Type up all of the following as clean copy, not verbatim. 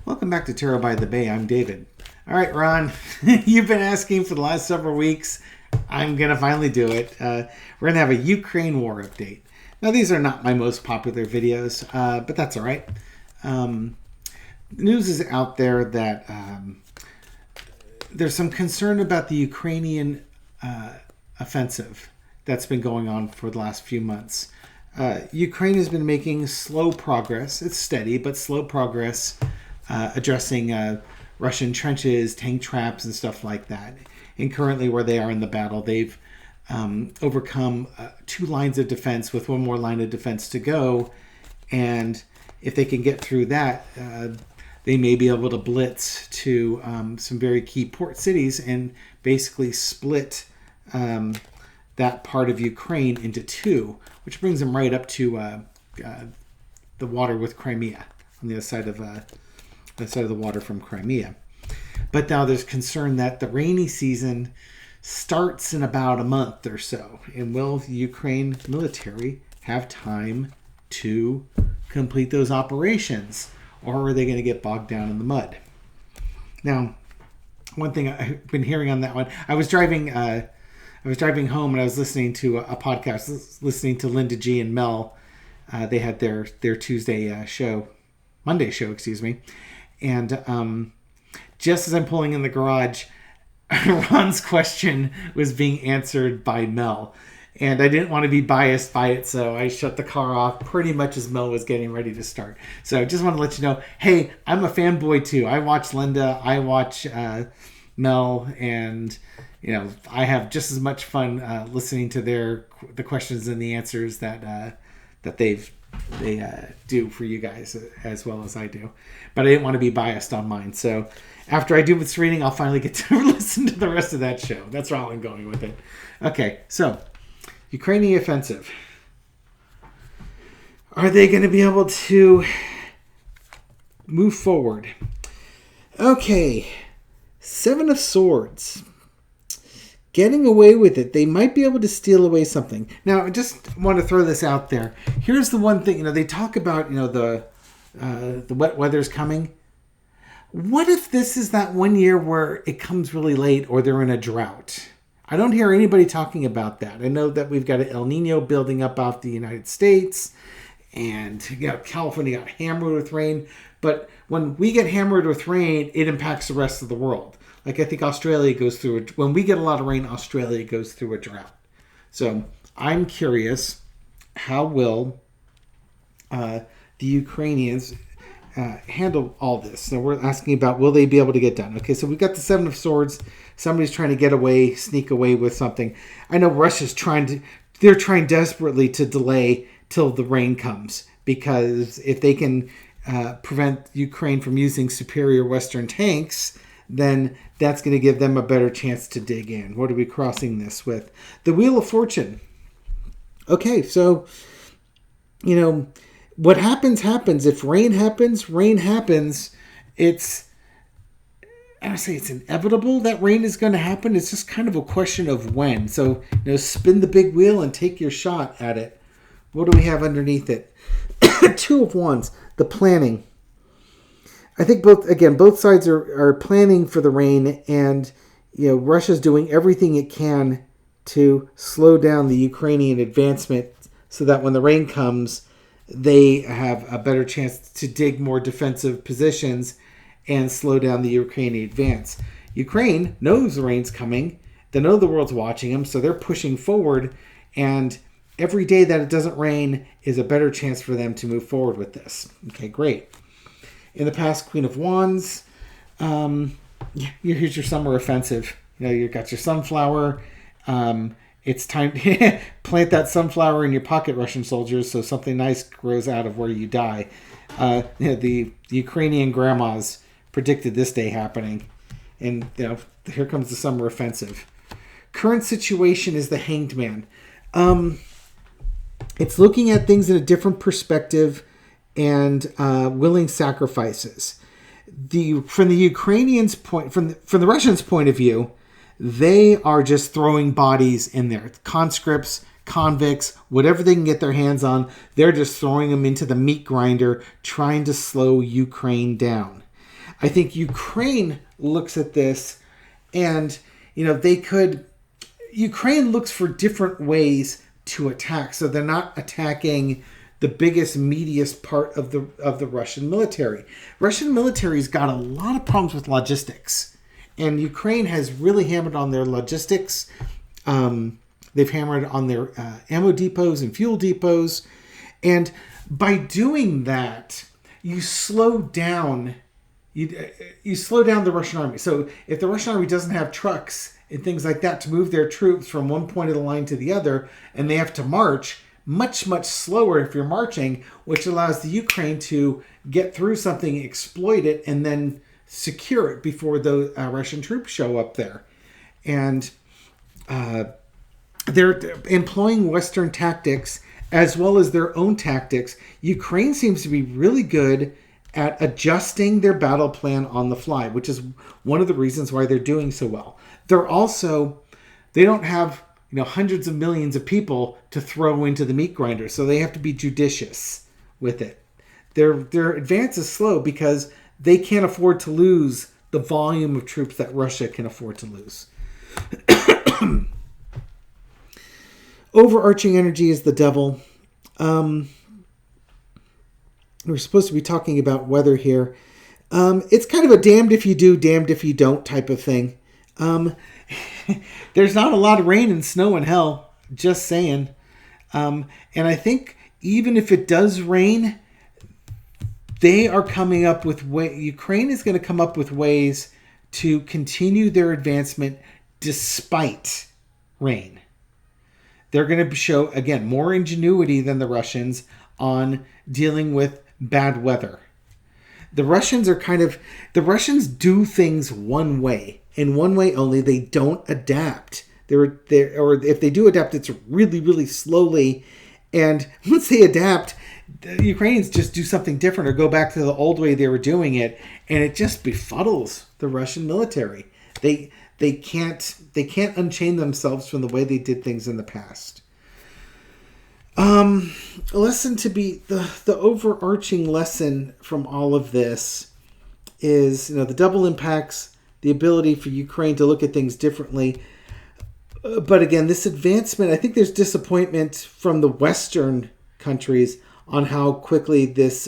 Welcome back to Tarot by the Bay. I'm David. All right, Ron, you've been asking for the last several weeks. I'm going to finally do it. We're going to have a Ukraine war update. Now, these are not my most popular videos, but that's all right. News is out there that there's some concern about the Ukrainian offensive that's been going on for the last few months. Ukraine has been making slow progress. It's steady, but slow progress addressing Russian trenches, tank traps, and stuff like that. And currently where they are in the battle, they've overcome 2 lines of defense with 1 more line of defense to go. And if they can get through that, they may be able to blitz to some very key port cities and basically split that part of Ukraine into 2, which brings them right up to the water with Crimea, on the other side of the water from Crimea. But now there's concern that the rainy season starts in about a month or so. And will the Ukraine military have time to complete those operations? Or are they going to get bogged down in the mud? Now, one thing I've been hearing on that one, I was driving home and I was listening to a podcast, listening to Linda G and Mel. They had their Monday show, excuse me. And just as I'm pulling in the garage, Ron's question was being answered by Mel. And I didn't want to be biased by it, so I shut the car off pretty much as Mel was getting ready to start. So I just want to let you know, hey, I'm a fanboy too. I watch Linda, I watch Mel, and I have just as much fun listening to the questions and the answers that they do for you guys as well as I do. But I didn't want to be biased on mine. So after I do this reading, I'll finally get to listen to the rest of that show. That's where I'm going with it. Okay, so Ukrainian offensive. Are they going to be able to move forward? Okay, 7 of Swords. Getting away with it. They might be able to steal away something. Now, I just want to throw this out there. Here's the one thing, they talk about, the wet weather's coming. What if this is that one year where it comes really late or they're in a drought? I don't hear anybody talking about that. I know that we've got an El Nino building up off the United States, and California got hammered with rain. But when we get hammered with rain, it impacts the rest of the world. Like I think Australia goes through it. When we get a lot of rain, Australia goes through a drought. So I'm curious, how will the Ukrainians handle all this? So we're asking about, will they be able to get done? Okay, so we've got the 7 of Swords. Somebody's trying to get away, sneak away with something. I know Russia's they're trying desperately to delay till the rain comes, because if they can prevent Ukraine from using superior Western tanks, then that's going to give them a better chance to dig in. What are we crossing this with? The Wheel of Fortune. Okay, so, what happens. If rain happens. I don't say it's inevitable that rain is going to happen. It's just kind of a question of when. So, spin the big wheel and take your shot at it. What do we have underneath it? 2 of Wands, the planning. I think both sides are planning for the rain, and Russia's doing everything it can to slow down the Ukrainian advancement so that when the rain comes, they have a better chance to dig more defensive positions and slow down the Ukrainian advance. Ukraine knows the rain's coming. They know the world's watching them, so they're pushing forward, and every day that it doesn't rain is a better chance for them to move forward with this. Okay, great. In the past, Queen of Wands. Here's your summer offensive. You've got your sunflower. It's time to plant that sunflower in your pocket, Russian soldiers, so something nice grows out of where you die. The Ukrainian grandmas predicted this day happening. And here comes the summer offensive. Current situation is the Hanged Man. It's looking at things in a different perspective and willing sacrifices. From the Ukrainians' point, from the Russians' point of view, they are just throwing bodies in there. Conscripts, convicts, whatever they can get their hands on, they're just throwing them into the meat grinder, trying to slow Ukraine down. I think Ukraine looks at this and, Ukraine looks for different ways to attack. So they're not attacking the biggest, meatiest part of the Russian military. Russian military's got a lot of problems with logistics. And Ukraine has really hammered on their logistics. They've hammered on their ammo depots and fuel depots. And by doing that, you slow down the Russian army. So if the Russian army doesn't have trucks and things like that to move their troops from one point of the line to the other, and they have to march much, much slower if you're marching, which allows the Ukraine to get through something, exploit it, and then secure it before the Russian troops show up there. And they're employing Western tactics as well as their own tactics. Ukraine seems to be really good at adjusting their battle plan on the fly, which is one of the reasons why they're doing so well. They don't have hundreds of millions of people to throw into the meat grinder, so they have to be judicious with it. Their advance is slow because they can't afford to lose the volume of troops that Russia can afford to lose. Overarching energy is the devil. We're supposed to be talking about weather here. It's kind of a damned if you do, damned if you don't type of thing. There's not a lot of rain and snow in hell, just saying. And I think even if it does rain, they are coming up with Ukraine is going to come up with ways to continue their advancement despite rain. They're going to show, again, more ingenuity than the Russians on dealing with bad weather. The Russians do things one way, and one way only. They don't adapt. Or if they do adapt, it's really, really slowly. And once they adapt, the Ukrainians just do something different or go back to the old way they were doing it, and it just befuddles the Russian military. They can't unchain themselves from the way they did things in the past. Lesson to be the overarching lesson from all of this is the double impacts, the ability for Ukraine to look at things differently. But again, this advancement, I think there's disappointment from the Western countries on how quickly this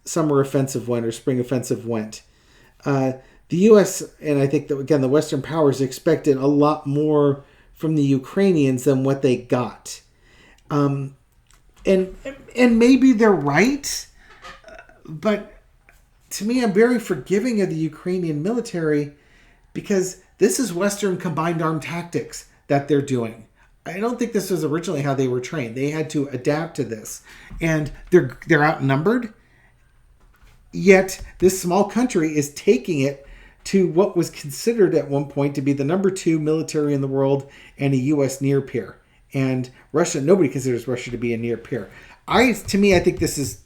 summer offensive went or spring offensive went. The U.S. and I think that again the Western powers expected a lot more from the Ukrainians than what they got, and maybe they're right, but to me, I'm very forgiving of the Ukrainian military because this is Western combined armed tactics that they're doing. I don't think this was originally how they were trained. They had to adapt to this, and they're outnumbered. Yet this small country is taking it to what was considered at one point to be the number 2 military in the world and a U.S. near peer. And Russia, nobody considers Russia to be a near peer. I think this is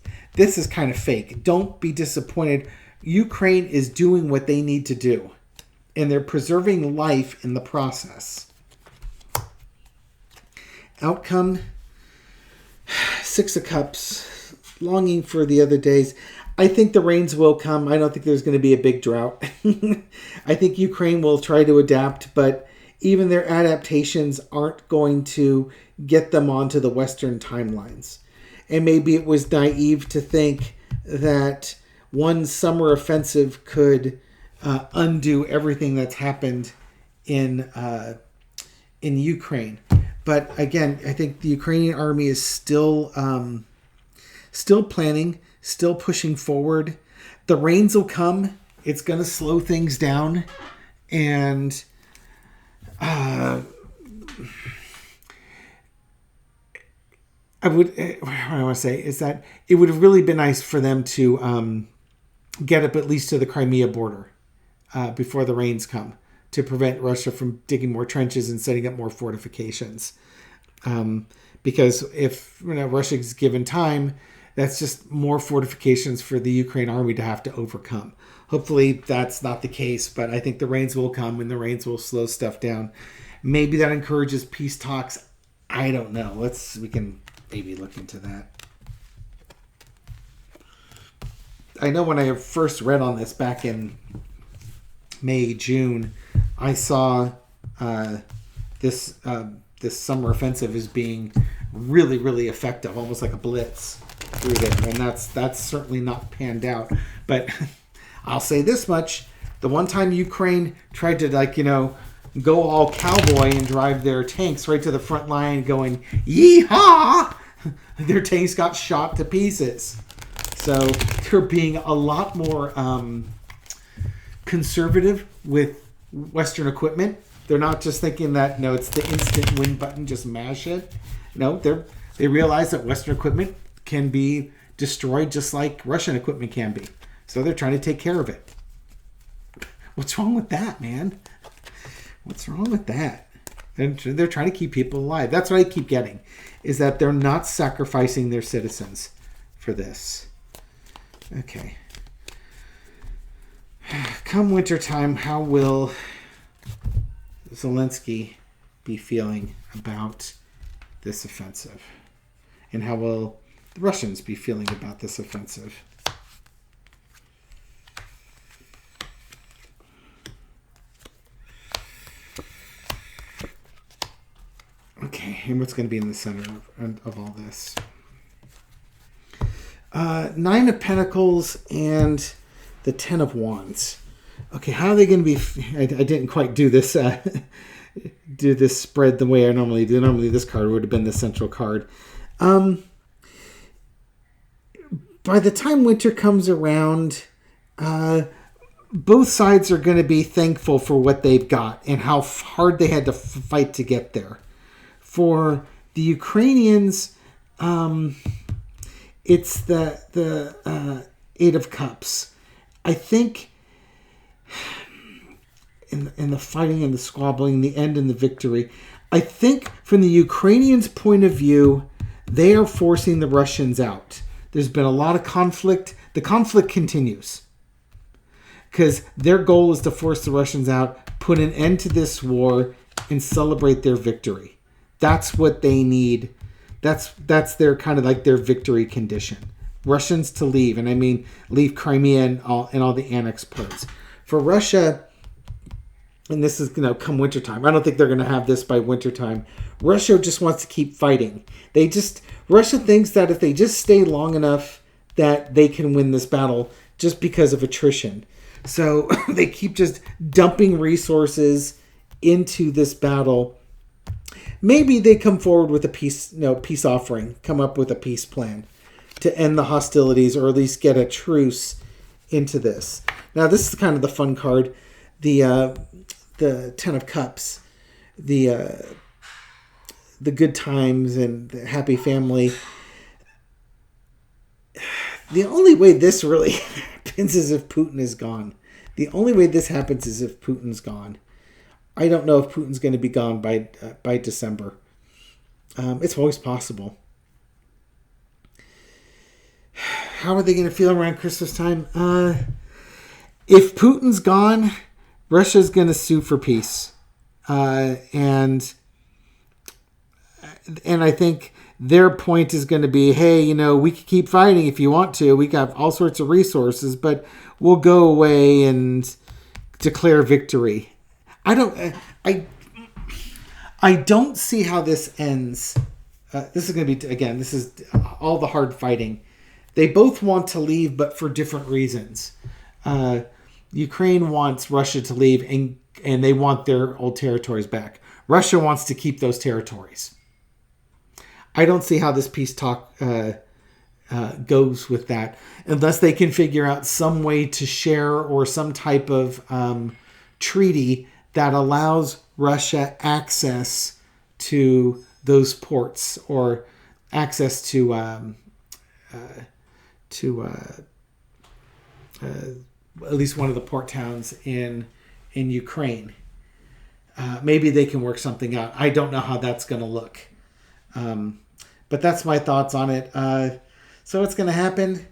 kind of fake. Don't be disappointed. Ukraine is doing what they need to do, and they're preserving life in the process. Outcome, 6 of Cups, longing for the other days. I think the rains will come. I don't think there's going to be a big drought. I think Ukraine will try to adapt, but even their adaptations aren't going to get them onto the Western timelines. And maybe it was naive to think that one summer offensive could undo everything that's happened in Ukraine. But again, I think the Ukrainian army is still planning, still pushing forward. The rains will come. It's going to slow things down. And what I want to say is that it would have really been nice for them to get up at least to the Crimea border before the rains come, to prevent Russia from digging more trenches and setting up more fortifications. Because if Russia is given time, that's just more fortifications for the Ukraine army to have to overcome. Hopefully that's not the case, but I think the rains will come and the rains will slow stuff down. Maybe that encourages peace talks. I don't know. We can maybe look into that. I know when I first read on this back in May, June, I saw this summer offensive as being really, really effective, almost like a blitz through there, and that's certainly not panned out. But I'll say this much: the one time Ukraine tried to go all cowboy and drive their tanks right to the front line, going yeehaw, their tanks got shot to pieces. So they're being a lot more conservative with Western equipment. They're not just thinking that, no, it's the instant win button, just mash it. No, they realize that Western equipment can be destroyed just like Russian equipment can be. So they're trying to take care of it. What's wrong with that, man? What's wrong with that? They're trying to keep people alive. That's what I keep getting, is that they're not sacrificing their citizens for this. Okay. Come wintertime, how will Zelensky be feeling about this offensive? And how will the Russians be feeling about this offensive? Okay, and what's going to be in the center of all this? Nine of Pentacles and the Ten of Wands. Okay, how are they going to be? I didn't quite do this do this spread the way I normally do. Normally this card would have been the central card. By the time winter comes around, both sides are going to be thankful for what they've got and how hard they had to fight to get there. For the Ukrainians, it's the Eight of Cups. I think in the fighting and the squabbling, the end and the victory, I think from the Ukrainians' point of view, they are forcing the Russians out. There's been a lot of conflict. The conflict continues because their goal is to force the Russians out, put an end to this war, and celebrate their victory. That's what they need. That's their kind of like their victory condition. Russians to leave, and I mean leave Crimea and all the annexed parts. For Russia, and this is come wintertime. I don't think they're going to have this by wintertime. Russia just wants to keep fighting. Russia thinks that if they just stay long enough, that they can win this battle just because of attrition. So they keep just dumping resources into this battle. Maybe they come forward with a peace offering, come up with a peace plan to end the hostilities or at least get a truce into this. Now, this is kind of the fun card, the Ten of Cups, the good times and the happy family. The only way this really happens is if Putin is gone. The only way this happens is if Putin's gone. I don't know if Putin's going to be gone by December. It's always possible. How are they going to feel around Christmas time? If Putin's gone, Russia's going to sue for peace. And I think their point is going to be, hey, we can keep fighting if you want to. We got all sorts of resources, but we'll go away and declare victory. I don't see how this ends. This is going to be, again, this is all the hard fighting. They both want to leave, but for different reasons. Ukraine wants Russia to leave, and they want their old territories back. Russia wants to keep those territories. I don't see how this peace talk goes with that, unless they can figure out some way to share or some type of treaty that allows Russia access to those ports or access to at least one of the port towns in Ukraine. Maybe they can work something out. I don't know how that's going to look. But that's my thoughts on it. So what's going to happen?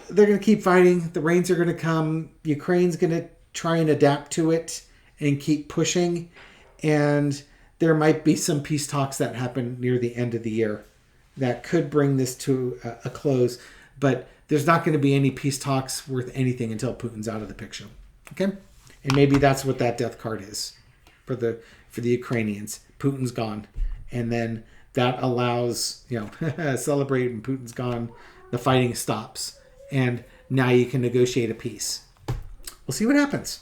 They're going to keep fighting. The rains are going to come. Ukraine's going to try and adapt to it and keep pushing. And there might be some peace talks that happen near the end of the year that could bring this to a close. but there's not going to be any peace talks worth anything until Putin's out of the picture. Okay, and maybe that's what that death card is for the Ukrainians. Putin's gone, and then that allows, celebrate when Putin's gone, the fighting stops, and now you can negotiate a peace. We'll see what happens.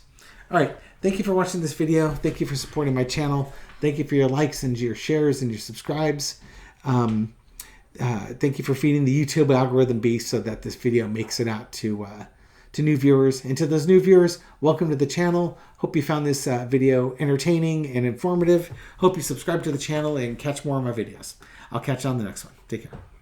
All right. Thank you for watching this video. Thank you for supporting my channel. Thank you for your likes and your shares and your subscribes. Thank you for feeding the YouTube algorithm beast so that this video makes it out to new viewers. And to those new viewers, welcome to the channel. Hope you found this video entertaining and informative. Hope you subscribe to the channel and catch more of my videos. I'll catch you on the next one. Take care.